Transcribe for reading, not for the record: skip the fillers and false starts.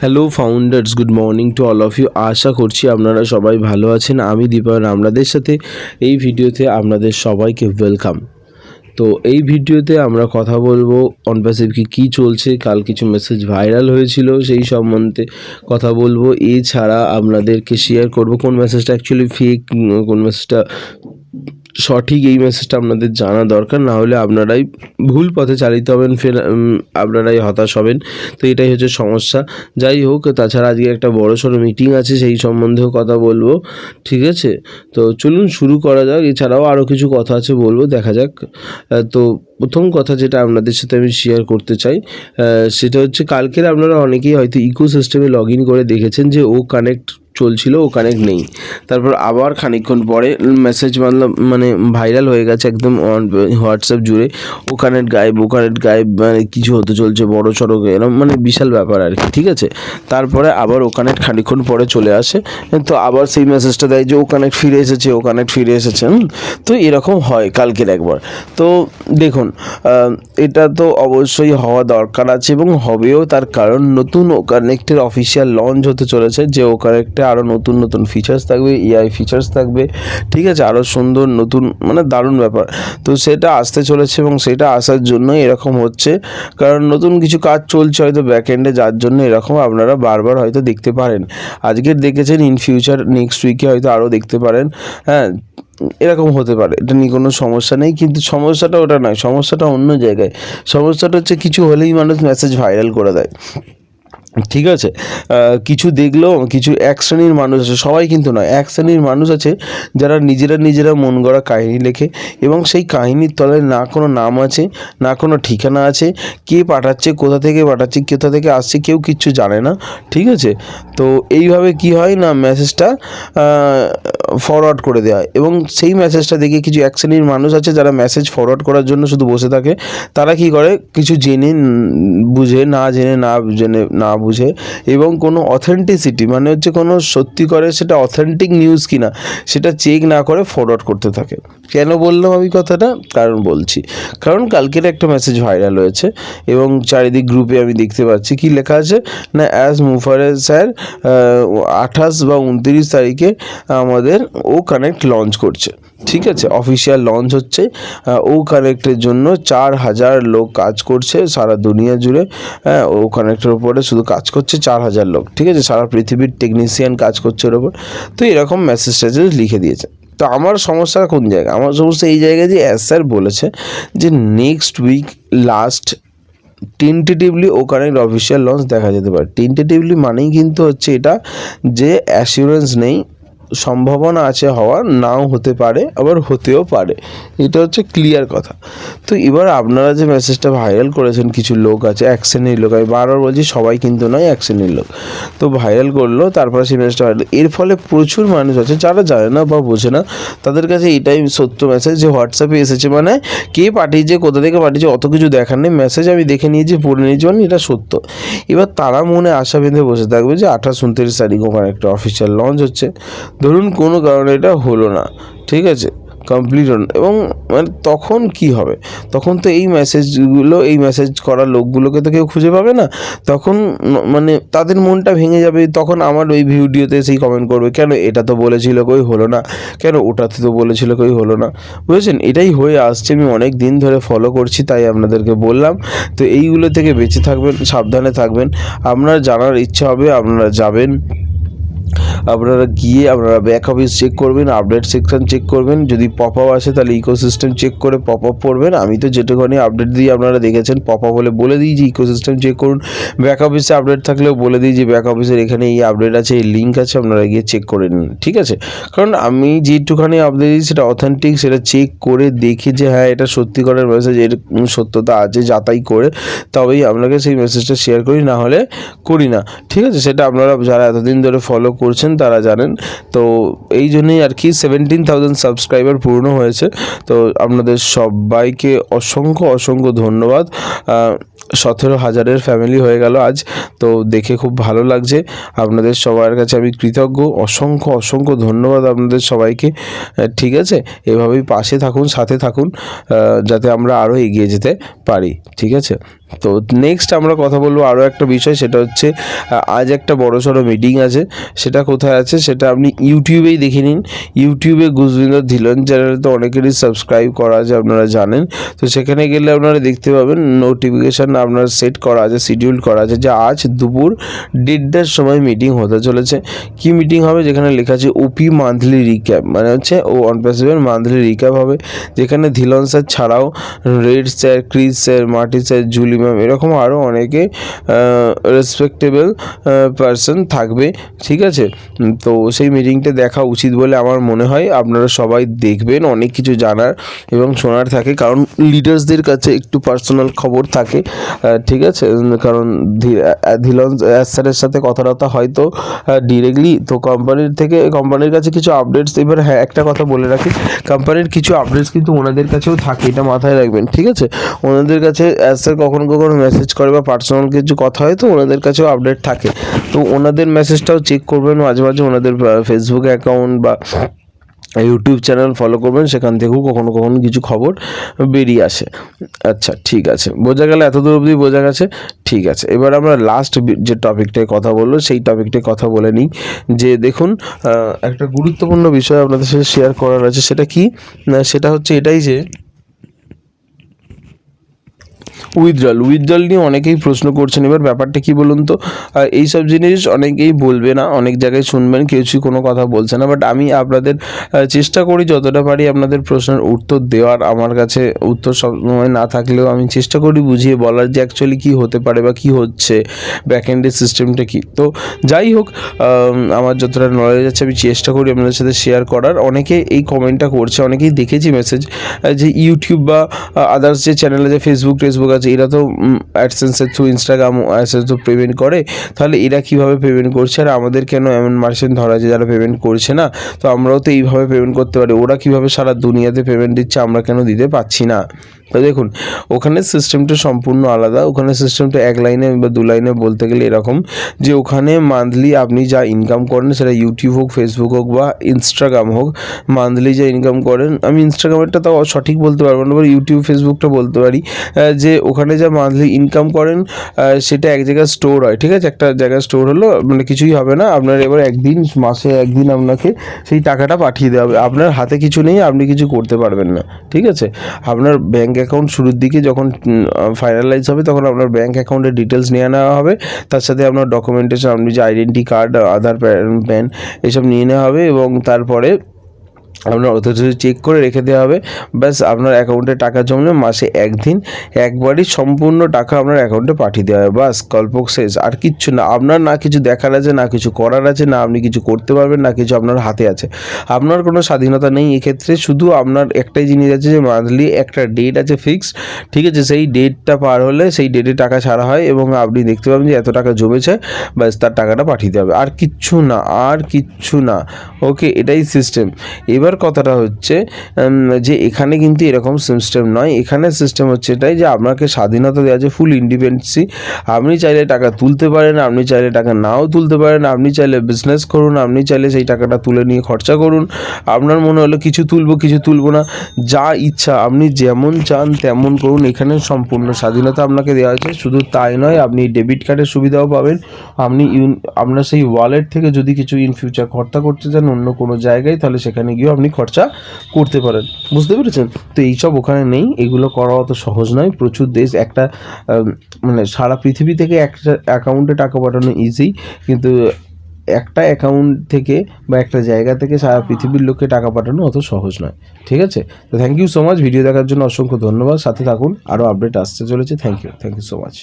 Hello founders, good morning to all of you. আশা করছি আপনারা সবাই ভালো আছেন। আমি দীপায়ন আপনাদের সাথে এই ভিডিওতে আপনাদের সবাইকে ওয়েলকাম। তো এই ভিডিওতে আমরা কথা বলবো অনপ্যাসিভকে কী চলছে, কাল কিছু মেসেজ ভাইরাল হয়েছিল সেই সম্বন্ধে কথা বলবো। এছাড়া আপনাদেরকে শেয়ার করব কোন মেসেজটা অ্যাকচুয়ালি ফেক, কোন মেসেজটা সঠিক। এই মেসেজটা আপনাদের জানা দরকার, না হলে আপনারাই ভুল পথে চালিত হবেন, ফের আপনারাই হতাশ হবেন। তো এটাই হচ্ছে সমস্যা। যাই হোক, তাছাড়া আজকে একটা বড়সড় মিটিং আছে, সেই সম্বন্ধেও কথা বলবো, ঠিক আছে? তো চলুন শুরু করা যাক। এছাড়াও আরও কিছু কথা আছে, বলবো, দেখা যাক। তো প্রথম কথা যেটা আপনাদের সাথে আমি শেয়ার করতে চাই, সেটা হচ্ছে কালকের আপনারা অনেকেই হয়তো ইকোসিস্টেমে লগ ইন করে দেখেছেন যে ও কানেক্ট চলছিল, ও কানেক্ট নেই। তারপর আবার খানিকক্ষণ পরে মেসেজ মানে ভাইরাল হয়ে গেছে একদম হোয়াটসঅ্যাপ জুড়ে, ও কানেক্ট গায়েব, ও কানেক্ট গায়েব, মানে কিছু হতে চলছে বড় সড়ো, এরকম মানে বিশাল ব্যাপার আর কি, ঠিক আছে? তারপরে আবার ও কানেক্ট খানিকক্ষণ পরে চলে আসে, তো আবার সেই মেসেজটা দেয় যে ও কানেক্ট ফিরে এসেছে, ও কানেক্ট ফিরে এসেছে। তো এরকম হয় কালকের একবার। তো দেখুন, এটা তো অবশ্যই হওয়া দরকার আছে এবং হবেও, তার কারণ নতুন ও কানেক্টের অফিসিয়াল লঞ্চ হতে চলেছে। যে ও কানেক্টে আরও নতুন নতুন ফিচার্স থাকবে, এআই ফিচার্স থাকবে, ঠিক আছে? আরও সুন্দর নতুন, মানে দারুণ ব্যাপার। তো সেটা আসতে চলেছে এবং সেটা আসার জন্য এরকম হচ্ছে, কারণ নতুন কিছু কাজ চলছে হয়তো ব্যাকএন্ডে, যার জন্য এরকম আপনারা বারবার হয়তো দেখতে পারেন। আজকের দেখেছেন, ইন ফিউচার নেক্সট উইকে হয়তো আরও দেখতে পারেন। হ্যাঁ, এরকম হতে পারে, এটা নিয়ে কোনো সমস্যা নেই। কিন্তু সমস্যাটা ওটা নয়, সমস্যাটা অন্য জায়গায়। সমস্যাটা হচ্ছে কিছু হলেই মানুষ মেসেজ ভাইরাল করে দেয়, ঠিক আছে? কিছু দেখলো, কিছু এক শ্রেণীর মানুষ আছে, সবাই কিন্তু নয়, এক শ্রেণীর মানুষ আছে যারা নিজেরা মন গড়া কাহিনী লেখে এবং সেই কাহিনীর তলায় না কোনো নাম আছে, না কোনো ঠিকানা আছে, কে পাঠাচ্ছে, কোথা থেকে পাঠাচ্ছে, কোথা থেকে আসছে, কেউ কিচ্ছু জানে না, ঠিক আছে? তো এইভাবে কি হয় না, মেসেজটা ফরওয়ার্ড করে দেওয়া হয় এবং সেই মেসেজটা দেখে কিছু এক শ্রেণীর মানুষ আছে যারা মেসেজ ফরওয়ার্ড করার জন্য শুধু বসে থাকে। তারা কি করে, কিছু জেনে বুঝে, না জেনে না বুঝে এবং কোনো অথেন্টিসিটি, মানে হচ্ছে কোনো সত্যি করে সেটা অথেন্টিক নিউজ কিনা সেটা চেক না করে ফরওয়ার্ড করতে থাকে। কেন বললাম আমি কথাটা? কারণ বলছি, কারণ কালকের একটা মেসেজ ভাইরাল হয়েছে এবং চারিদিক গ্রুপে আমি দেখতে পাচ্ছি কি লেখা আছে না, অ্যাজ মুফারেজ স্যার 28 বা 29 তারিখে আমাদের ও কানেক্ট লঞ্চ করছে, ঠিক আছে? অফিসিয়াল লঞ্চ হচ্ছে। ও কানেক্টের জন্য 4000 লোক কাজ করছে সারা দুনিয়া জুড়ে। হ্যাঁ, ও কানেক্টের উপরে শুধু কাজ করছে 4000 লোক, ঠিক আছে? সারা পৃথিবীর টেকনিশিয়ান কাজ করছে ওর ওপর। তো এরকম মেসেজ লিখে দিয়েছে। তো আমার সমস্যা কোন জায়গায়? আমার সমস্যা এই জায়গায় যে স্যার বলেছে যে নেক্সট উইক লাস্ট টেন্টেটিভলি ও কানেক্ট অফিসিয়াল লঞ্চ দেখা যেতে পারে। টেন্টেটিভলি মানেই কিন্তু হচ্ছে এটা যে অ্যাসিওরেন্স নেই, সম্ভাবনা আছে হওয়ার, নাও হতে পারে, আবার হতেও পারে, এটা হচ্ছে ক্লিয়ার কথা। তো এবার আপনারা যে মেসেজটা ভাইরাল করেছেন, কিছু লোক আছে, এক শ্রেণীর লোক, আমি বারবার বলছি সবাই কিন্তু নয়, এক শ্রেণীর লোক, তো ভাইরাল করলো, তারপরে সেই মেসেজটা ভাইরাল। এর ফলে প্রচুর মানুষ আছে যারা জানে না বা বোঝে না, তাদের কাছে এটাই সত্য মেসেজ যে হোয়াটসঅ্যাপে এসেছে, মানে কে পাঠিয়েছে, কোথা থেকে পাঠিয়েছে, অত কিছু দেখার নেই। মেসেজ আমি দেখে নিয়েছি, পড়ে নিয়েছি, মানে এটা সত্য। এবার তারা মনে আশা বেঁধে বসে থাকবে যে 28-29 তারিখ ওখানে একটা অফিসিয়াল লঞ্চ হচ্ছে। ধরুন কোনো কারণে এটা হলো না, ঠিক আছে, কমপ্লিট হল, এবং মানে তখন কি হবে? তখন তো এই মেসেজগুলো, এই মেসেজ করা লোকগুলোকে তো কেউ খুঁজে পাবে না। তখন মানে তাদের মনটা ভেঙে যাবে। তখন আমার ওই ভিডিওতে সেই কমেন্ট করবে, কেন এটা তো বলেছিল কই হলো না, কেন ওটাতে তো বলেছিল কই হলো না। বুঝেছেন? এটাই হয়ে আসছে, আমি অনেক দিন ধরে ফলো করছি, তাই আপনাদেরকে বললাম। তো এইগুলো থেকে বেঁচে থাকবেন, সাবধানে থাকবেন। আপনার জানার ইচ্ছা হবে, আপনারা যাবেন, আপনারা গিয়ে আপনারা ব্যাক অফিস চেক করবেন, আপডেট সেকশন চেক করবেন। যদি পপ আপ আসে তাহলে ইকোসিস্টেম চেক করে পপ আপ করবেন। আমি তো যেটুখানি আপডেট দিই আপনারা দেখেছেন, পপ আপ হলে বলে দিই যে ইকোসিস্টেম চেক করুন। ব্যাক অফিসে আপডেট থাকলেও বলে দিই যে ব্যাক অফিসের এখানে এই আপডেট আছে, এই লিঙ্ক আছে, আপনারা গিয়ে চেক করে নিন, ঠিক আছে? কারণ আমি যেটুখানি আপডেট দিই সেটা অথেন্টিক, সেটা চেক করে দেখে যে হ্যাঁ এটা সত্যিকারের মেসেজ, এর সত্যতা আছে যাচাই করে তবেই আপনাকে সেই মেসেজটা শেয়ার করি, না হলে করি না, ঠিক আছে? সেটা আপনারা যারা এতদিন ধরে ফলো করছেন তারা জানেন। তো এই জন্যই আর কি 17,000 সাবস্ক্রাইবার পূর্ণ হয়েছে। তো আপনাদের সবাইকে অসংখ্য ধন্যবাদ। 17,000-এর ফ্যামিলি হয়ে গেল আজ। তো দেখে খুব ভালো লাগছে। আপনাদের সবার কাছে আমি কৃতজ্ঞ। অসংখ্য ধন্যবাদ আপনাদের সবাইকে, ঠিক আছে? এভাবেই পাশে থাকুন, সাথে থাকুন, যাতে আমরা আরও এগিয়ে যেতে পারি, ঠিক আছে? তো নেক্সট আমরা কথা বলবো আরও একটা বিষয়, সেটা হচ্ছে আজ একটা বড়সড় মিটিং আছে। সেটা কোথায় আছে সেটা আপনি ইউটিউবেই দেখে নিন। ইউটিউবে গুজবিন্দর ধিলন চ্যানেলে তো অনেকেরই সাবস্ক্রাইব করা আছে, আপনারা জানেন। তো সেখানে গেলে আপনারা দেখতে পাবেন নোটিফিকেশান আপনার সেট করা আছে, শিডিউল করা আছে যে আজ দুপুর 1:30টার সময় মিটিং হতে চলেছে। কি মিটিং হবে? যেখানে লেখা আছে ওপি মান্থলি রিক্যাপ, মানে হচ্ছে ওয়ান প্যাসিভের মান্থলি রিক্যাপ হবে, যেখানে ধিলন স্যার ছাড়াও red sir, Chris sir, মার্টি sir, Julie ma'am, এরকম আরও অনেকে রেসপেক্টেবল পারসন থাকবে, ঠিক আছে। তো সেই মিটিংটা দেখা উচিত বলে আমার মনে হয়। আপনারা সবাই দেখবেন, অনেক কিছু জানার এবং শোনার থাকে, কারণ লিডার্সদের কাছে একটু পার্সোনাল খবর থাকে, ঠিক আছে। কারণ ধিলন স্যারের সাথে কথাবার্তা হয়তো ডিরেক্টলি, তো কোম্পানির কাছে কিছু আপডেটস, এবার হ্যাঁ একটা কথা বলে রাখি, কোম্পানির কিছু আপডেটস কিন্তু ওনাদের কাছেও থাকে, এটা মাথায় রাখবেন, ঠিক আছে। ওনাদের কাছে স্যার কখনো মেসেজ করে বা পার্সোনাল কিছু কথা হয়, তো ওনাদের কাছেও আপডেট থাকে। তো ওনাদের মেসেজটাও চেক করবেন মাঝে মাঝে, ওনাদের ফেসবুক অ্যাকাউন্ট বা ইউটিউব চ্যানেল ফলো করবেন, সেখান থেকেও কখনো কিছু খবর বেরিয়ে আসে। আচ্ছা, ঠিক আছে, বোঝা গেল, এত দূর অবধি বোঝা গেছে, ঠিক আছে। এবার আমরা লাস্ট যে টপিকটায় কথা বলবো সেই টপিকটায় কথা বলে নিই। যে দেখুন, একটা গুরুত্বপূর্ণ বিষয় আপনাদের সাথে শেয়ার করার আছে। সেটা কি? সেটা হচ্ছে এটাই যে উইথড্রল নিয়ে অনেকেই প্রশ্ন করছেন। এবার ব্যাপারটা কি বলুন তো, এইসব জিনিস অনেকেই বলবে না, অনেক জায়গায় শুনবেন কিছু কোনো কথা বলছে না, বাট আমি আপনাদের চেষ্টা করি যতটা পারি আপনাদের প্রশ্নের উত্তর দেওয়ার। আমার কাছে উত্তর সবসময় না থাকলেও আমি চেষ্টা করি বুঝিয়ে বলার যে অ্যাকচুয়ালি কী হতে পারে বা কী হচ্ছে, ব্যাকএন্ডের সিস্টেমটা কী। তো যাই হোক, আমার যতটা নলেজ আছে আমি চেষ্টা করি আপনাদের সাথে শেয়ার করার। অনেকে এই কমেন্টটা করছে, অনেকেই দেখেছি মেসেজ, যে ইউটিউব বা আদার্স যে চ্যানেলে যে ফেসবুক আছে, এরা তো অ্যাডসেন্সের through, Instagram AdSense through payment করে, তাহলে এরা কীভাবে পেমেন্ট করছে আর আমাদের কেন এমন মার্চেন্ট ধরা আছে যারা পেমেন্ট করছে না? তো আমরাও তো এইভাবে পেমেন্ট করতে পারি, ওরা কীভাবে সারা দুনিয়াতে পেমেন্ট দিচ্ছে, আমরা কেন দিতে পারছি না? তো দেখুন, ওখানে সিস্টেমটা সম্পূর্ণ আলাদা। ওখানে সিস্টেমটা এক লাইনে বা দু লাইনে বলতে গেলে এরকম, যে ওখানে মান্থলি আপনি যা ইনকাম করেন, সেটা ইউটিউব হোক, ফেসবুক হোক বা ইনস্টাগ্রাম হোক, মান্থলি যা ইনকাম করেন, আমি ইনস্টাগ্রামেরটা তাও সঠিক বলতে পারবো না, এবার ইউটিউব ফেসবুকটা বলতে পারি, যে ওখানে যা মান্থলি ইনকাম করেন সেটা এক জায়গায় স্টোর হয়, ঠিক আছে। একটা জায়গায় স্টোর হলো, মানে কিছুই হবে না আপনার, এবার মাসে একদিন আপনাকে সেই টাকাটা পাঠিয়ে দেওয়া হবে। আপনার হাতে কিছু নেই, আপনি কিছু করতে পারবেন না, ঠিক আছে। আপনার ব্যাঙ্ক অ্যাকাউন্ট শুরুর দিকে যখন ফাইনালাইজ হবে, তখন আপনার ব্যাঙ্ক অ্যাকাউন্টের ডিটেলস নিয়ে নেওয়া হবে, তার সাথে আপনার ডকুমেন্টেশন, আপনি যে আইডেন্টি কার্ড, আধার, প্যান এসব নিয়ে নেওয়া হবে, এবং তারপরে আপনার অথরিটি চেক করে রেখে দেওয়া হবে। ব্যাস, আপনার অ্যাকাউন্টে টাকা জমলে মাসে একদিন একবারই সম্পূর্ণ টাকা আপনার অ্যাকাউন্টে পাঠিয়ে দেওয়া হবে। বাস, গল্প শেষ। আর কিচ্ছু না, আপনার না কিছু দেখার আছে, না কিছু করার আছে, না আপনি কিছু করতে পারবেন, না কিছু আপনার হাতে আছে। আপনার কোনো স্বাধীনতা নেই এক্ষেত্রে। শুধু আপনার একটাই জিনিস আছে, যে মান্থলি একটা ডেট আছে ফিক্সড, ঠিক আছে। সেই ডেটটা পার হলে সেই ডেটে টাকা ছাড়া হয়, এবং আপনি দেখতে পাবেন যে এত টাকা জমেছে, ব্যাস তার টাকাটা পাঠিয়ে দেওয়া হবে। আর কিচ্ছু না, আর কিচ্ছু না। ওকে, এটাই সিস্টেম। এবার কথাটা হচ্ছে যে এখানে কিন্তু এরকম সিস্টেম নয়। এখানে সিস্টেম হচ্ছে এটাই, যে আপনাকে স্বাধীনতা দেওয়া আছে, ফুল ইন্ডিপেন্ডেন্সি। আপনি চাইলে টাকা তুলতে পারেন, আপনি চাইলে টাকা নাও তুলতে পারেন, আপনি চাইলে বিজনেস করুন, আপনি চাইলে সেই টাকাটা তুলে নিয়ে খরচা করুন। আপনার মনে হলো কিছু তুলবো, কিছু তুলবো না, যা ইচ্ছা আপনি যেমন চান তেমন করুন। এখানে সম্পূর্ণ স্বাধীনতা আপনাকে দেওয়া আছে। শুধু তাই নয়, আপনি ডেবিট কার্ডের সুবিধাও পাবেন। আপনি আপনার সেই ওয়ালেট থেকে যদি কিছু ইন ফিউচার খরচা করতে চান অন্য কোনো জায়গায়, তাহলে সেখানে গিয়েও আপনি খরচা করতে পারেন। বুঝতে পেরেছেন? তো এইসব ওখানে নেই, এগুলো করা অত সহজ নয়। প্রচুর দেশ, একটা মানে সারা পৃথিবী থেকে একটা অ্যাকাউন্টে টাকা পাঠানো ইজি, কিন্তু একটা অ্যাকাউন্ট থেকে বা একটা জায়গা থেকে সারা পৃথিবীর লোককে টাকা পাঠানো অত সহজ নয়, ঠিক আছে। তো thank you so much, video দেখার জন্য অসংখ্য ধন্যবাদ। সাথে থাকুন, আরও আপডেট আসতে চলেছে। Thank you so much.